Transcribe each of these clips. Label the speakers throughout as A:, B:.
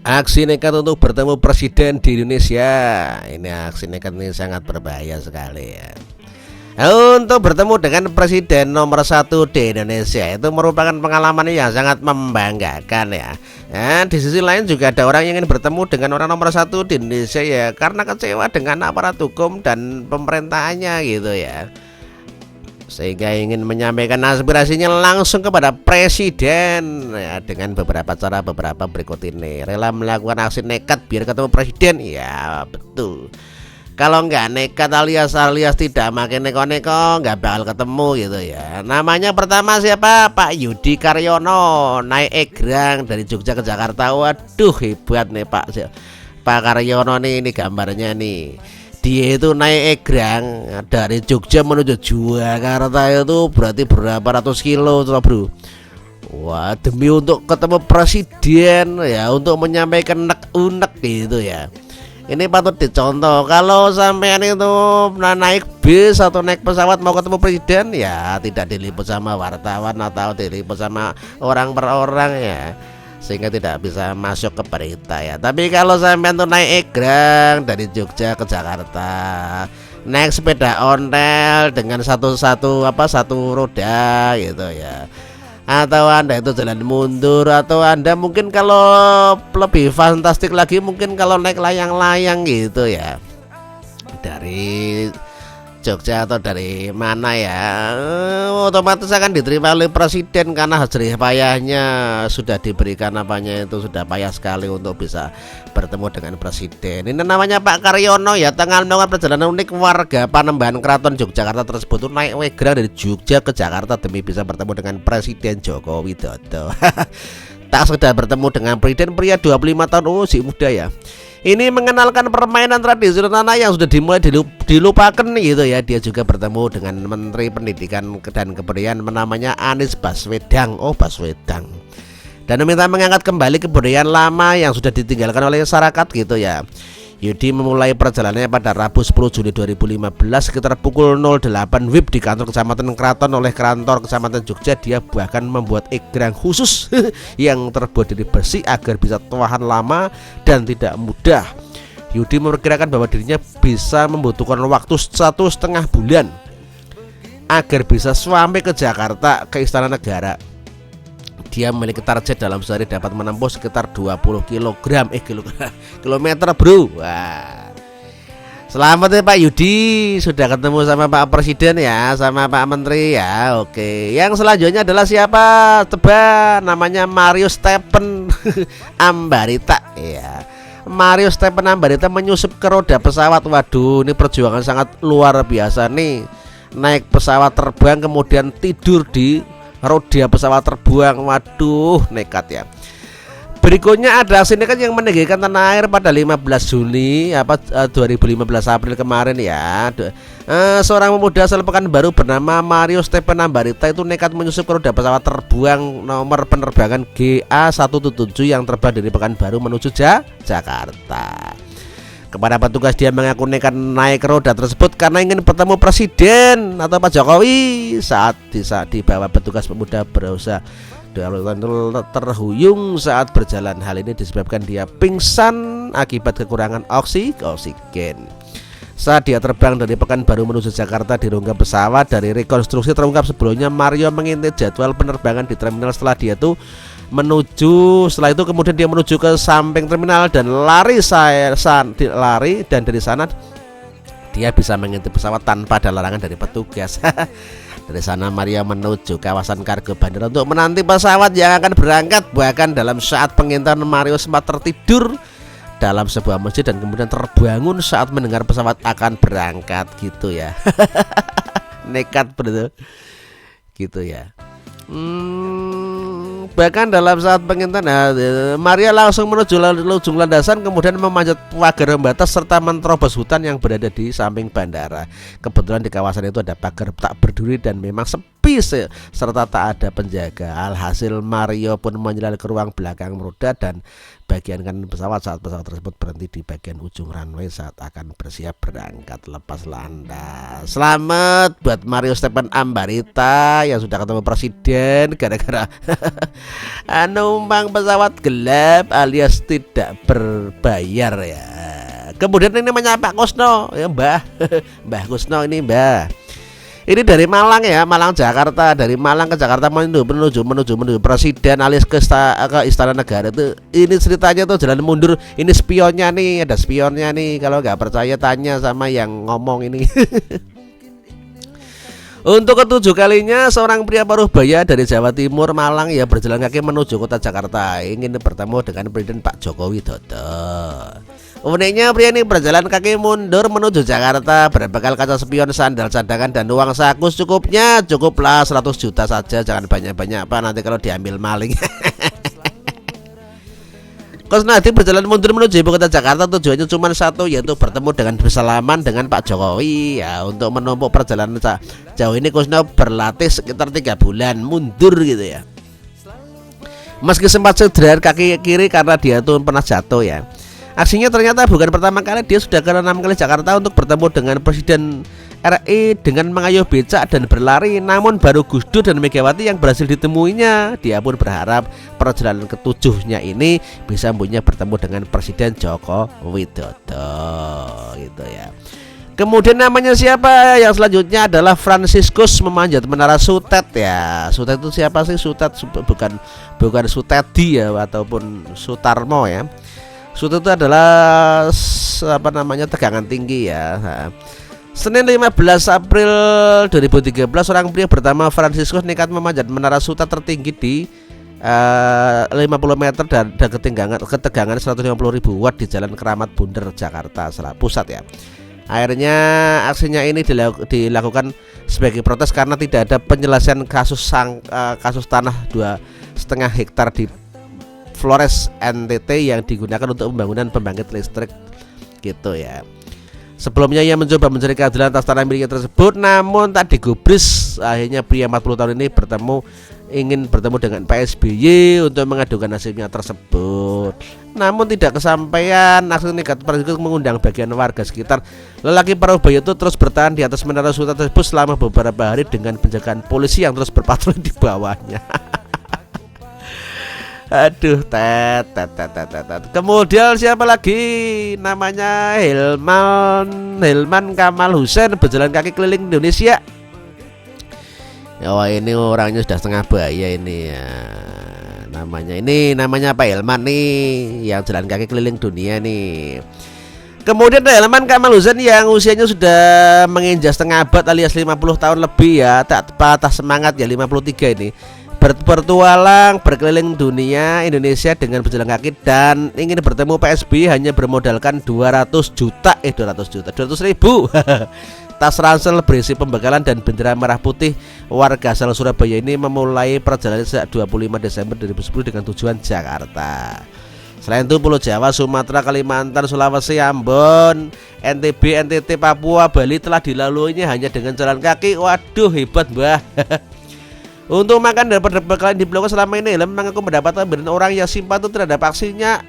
A: Aksi nekat untuk bertemu presiden di Indonesia. Ini aksi nekat ini sangat berbahaya sekali ya. Untuk bertemu dengan presiden nomor 1 di Indonesia itu merupakan pengalaman yang sangat membanggakan ya. Di sisi lain juga ada orang yang ingin bertemu dengan orang nomor 1 di Indonesia ya, karena kecewa dengan aparat hukum dan pemerintahannya gitu ya, sehingga ingin menyampaikan aspirasinya langsung kepada presiden ya, dengan beberapa cara berikut ini. Rela melakukan aksi nekat biar ketemu presiden, ya betul. Kalau nggak nekat alias tidak makin neko-neko nggak bakal ketemu gitu ya. Namanya pertama siapa? Pak Yudi Karyono, naik egrang dari Jogja ke Jakarta. Waduh hebat nih Pak Karyono nih, ini gambarnya nih. Dia itu naik egrang dari Jogja menuju Jakarta, itu berarti berapa ratus kilo tuh bro. Wah, demi untuk ketemu presiden ya, untuk menyampaikan unek gitu ya. Ini patut dicontoh. Kalau sampean itu naik bis atau naik pesawat mau ketemu presiden ya, tidak diliput sama wartawan atau diliput sama orang per orang ya, sehingga tidak bisa masuk ke berita ya. Tapi kalau sampean tuh naik egrang dari Jogja ke Jakarta, naik sepeda ontel dengan satu roda gitu ya, atau Anda itu jalan mundur, atau Anda mungkin kalau lebih fantastik lagi mungkin kalau naik layang-layang gitu ya, dari Jogja atau dari mana ya, otomatis akan diterima oleh presiden karena jerih payahnya sudah diberikan, sudah payah sekali untuk bisa bertemu dengan presiden. Ini namanya Pak Karyono ya, tengah melakukan perjalanan unik warga Panembahan Keraton Yogyakarta tersebut tuh naik egrang dari Jogja ke Jakarta demi bisa bertemu dengan Presiden Joko Widodo. Tak sekedar bertemu dengan presiden pria 25 tahun, si muda ya. Ini mengenalkan permainan tradisional tanah yang sudah dimulai dilupakan gitu ya. Dia juga bertemu dengan Menteri Pendidikan dan Kebudayaan namanya Anies Baswedan. Baswedan. Dan meminta mengangkat kembali kebudayaan lama yang sudah ditinggalkan oleh masyarakat gitu ya. Yudi memulai perjalanannya pada Rabu 10 Juli 2015 sekitar pukul 08 WIB di kantor Kecamatan Keraton. Oleh kantor Kecamatan Jogja, dia bahkan membuat egrang khusus yang terbuat dari besi agar bisa tahan lama dan tidak mudah. Yudi memperkirakan bahwa dirinya bisa membutuhkan waktu 1,5 bulan agar bisa sampai ke Jakarta, ke Istana Negara. Dia memiliki target dalam sehari dapat menempuh sekitar 20 kilometer bro. Wah, selamat ya Pak Yudi, sudah ketemu sama Pak Presiden ya, sama Pak Menteri ya. Oke, yang selanjutnya adalah siapa? Tebak, namanya Mario Stephen Ambarita ya. Mario Stephen Ambarita menyusup ke roda pesawat. Waduh, ini perjuangan sangat luar biasa nih. Naik pesawat terbang kemudian tidur di roda pesawat terbang. Waduh, nekat ya. Berikutnya ada aksi nekat yang meninggikan tanah air pada 15 Juni 2015 April kemarin ya. Seorang pemuda asal Pekanbaru bernama Mario Stephen Ambarita itu nekat menyusup ke roda pesawat terbang nomor penerbangan GA177 yang terbang dari Pekanbaru menuju Jakarta. Kepada petugas dia mengaku nekat naik roda tersebut karena ingin bertemu presiden atau Pak Jokowi. Saat dibawa petugas, pemuda berusaha terhuyung saat berjalan. Hal ini disebabkan dia pingsan akibat kekurangan oksigen. Saat dia terbang dari Pekanbaru menuju Jakarta di rongga pesawat, dari rekonstruksi terungkap sebelumnya Mario mengintip jadwal penerbangan di terminal. Setelah itu kemudian dia menuju ke samping terminal dan lari dan dari sana dia bisa mengintip pesawat tanpa ada larangan dari petugas. Dari sana Mario menuju kawasan kargo bandara untuk menanti pesawat yang akan berangkat. Bahkan dalam saat pengintaian, Mario sempat tertidur dalam sebuah masjid dan kemudian terbangun saat mendengar pesawat akan berangkat gitu ya. Nekat betul gitu ya. Bahkan dalam saat pengintaian, Maria langsung menuju ujung landasan, kemudian memanjat pagar pembatas serta menerobos hutan yang berada di samping bandara. Kebetulan di kawasan itu ada pagar tak berduri dan memang sepi sepi serta tak ada penjaga. Alhasil Mario pun menyelal ke ruang belakang roda dan bagian kanan pesawat saat pesawat tersebut berhenti di bagian ujung runway saat akan bersiap berangkat lepas landas. Selamat buat Mario Stephen Ambarita yang sudah ketemu presiden gara-gara numpang pesawat gelap alias tidak berbayar ya. Kemudian ini namanya Pak Kusno ya, Mbah Mbah Kusno ini Mbah. Ini dari Malang ya, Malang Jakarta. Dari Malang ke Jakarta menuju presiden alias ke Istana Negara itu. Ini ceritanya tuh jalan mundur. Ini spionnya nih, ada spionnya nih. Kalau nggak percaya tanya sama yang ngomong ini. Untuk ketujuh kalinya seorang pria paruh baya dari Jawa Timur Malang ya berjalan kaki menuju kota Jakarta ingin bertemu dengan Presiden Pak Joko Widodo. Uniknya pria ini berjalan kaki mundur menuju Jakarta berbekal kaca spion, sandal cadangan dan uang saku secukupnya. Cukuplah 100 juta saja, jangan banyak-banyak Pak, nanti kalau diambil maling. Kusnadi berjalan mundur menuju ibu kota Jakarta, tujuannya cuma satu, yaitu bertemu dengan bersalaman dengan Pak Jokowi ya. Untuk menempuh perjalanan jauh ini Kusno berlatih sekitar 3 bulan mundur gitu ya. Meski sempat cedera kaki kiri karena dia tuh pernah jatuh ya. Aksinya ternyata bukan pertama kali, dia sudah ke 6 kali Jakarta untuk bertemu dengan Presiden RI dengan mengayuh becak dan berlari. Namun baru Gus Dur dan Megawati yang berhasil ditemuinya. Dia pun berharap perjalanan ketujuhnya ini bisa mempunyai bertemu dengan Presiden Joko Widodo gitu ya. Kemudian namanya siapa? Yang selanjutnya adalah Fransiskus memanjat menara Sutet ya. Sutet itu siapa sih? Sutet bukan Sutedi ya ataupun Sutarmo ya. Sutet itu adalah tegangan tinggi ya. Senin 15 April 2013 seorang pria bernama Fransiskus nekat memanjat menara Sutet tertinggi di 50 meter dan ketegangan 150.000 watt di Jalan Keramat Bunder Jakarta Pusat ya. Akhirnya aksinya ini dilakukan sebagai protes karena tidak ada penyelesaian kasus tanah 2,5 hektar di Flores NTT yang digunakan untuk pembangunan pembangkit listrik gitu ya. Sebelumnya ia mencoba mencari keadilan atas tanah miliknya tersebut, namun tak digubris. Akhirnya pria 40 tahun ini ingin bertemu dengan Pak SBY untuk mengadukan nasibnya tersebut. Namun tidak kesampaian. Aksi nekat Fransiskus mengundang bagian warga sekitar. Lelaki paruh baya itu terus bertahan di atas menara Sutet tersebut selama beberapa hari dengan penjagaan polisi yang terus berpatroli di bawahnya. Aduh, tet. Kemudian siapa lagi? Namanya Hilman Kamal Hussein berjalan kaki keliling Indonesia. Oh, ini orangnya sudah setengah baya ini ya. Namanya Pak Hilman nih yang jalan kaki keliling dunia nih. Kemudian Hilman Kamal Hussein yang usianya sudah menginjak setengah abad alias 50 tahun lebih ya. Tak patah semangat ya, 53 ini. Bertualang berkeliling dunia Indonesia dengan berjalan kaki dan ingin bertemu Pak SBY hanya bermodalkan 200 ribu. Tas ransel berisi pembekalan dan bendera merah putih. Warga asal Surabaya ini memulai perjalanan sejak 25 Desember 2010 dengan tujuan Jakarta. Selain itu Pulau Jawa, Sumatera, Kalimantan, Sulawesi, Ambon, NTB, NTT, Papua, Bali telah dilaluinya hanya dengan jalan kaki. Waduh, hebat Mbah. Untuk makan dan perbekalan di Blok selama ini Hilman mengaku mendapat pemberian orang yang simpati terhadap aksinya.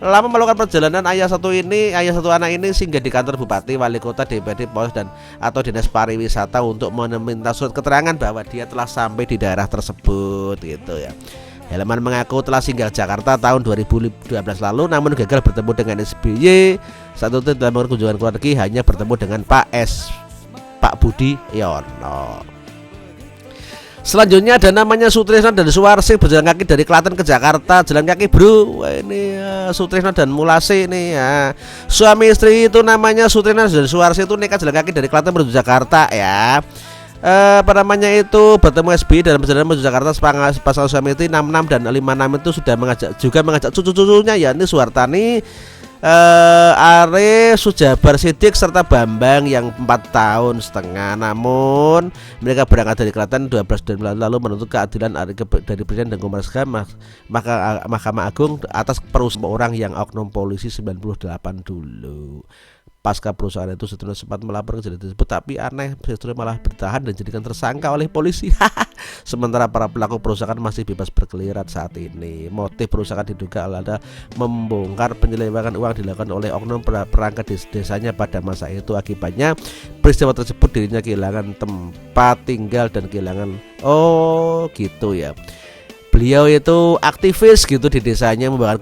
A: Lama melakukan perjalanan ayah satu anak ini singgah di kantor bupati, wali kota, DPD, Polres atau dinas pariwisata untuk meminta surat keterangan bahwa dia telah sampai di daerah tersebut gitu ya. Hilman mengaku telah singgah Jakarta tahun 2012 lalu, namun gagal bertemu dengan SBY. Saat itu dalam kunjungan keluar negeri hanya bertemu dengan Pak Budi Yono. Selanjutnya ada namanya Sutrisno dan Suwarsi berjalan kaki dari Klaten ke Jakarta. Jalan kaki bro. Wah, ini Sutrisno dan Mulasi ini ya. Suami istri itu namanya Sutrisno dan Suwarsi itu nekat jalan kaki dari Klaten menuju Jakarta ya. Bertemu SBY dalam perjalanan menuju Jakarta. Pasangan suami istri 66 dan 56 itu sudah mengajak cucu-cucunya ya, ini Suwartani, Are Sujabar Sidik serta Bambang yang 4,5 tahun. Namun mereka berangkat dari Klaten 12 bulan lalu menuntut keadilan dari Presiden dan Komnas-HAM Mahkamah Agung atas perusahaan orang yang oknum polisi 98 dulu. Pasca perusahaan itu Sutrisno sempat melapor kejadian tersebut, tapi aneh Sutrisno malah bertahan dan dijadikan tersangka oleh polisi. Sementara para pelaku perusahaan masih bebas berkeliaran saat ini. Motif perusahaan diduga ada membongkar penyelewengan uang dilakukan oleh oknum perangkat desanya pada masa itu. Akibatnya peristiwa tersebut dirinya kehilangan tempat tinggal dan kehilangan gitu ya. Beliau itu aktivis gitu di desanya membahas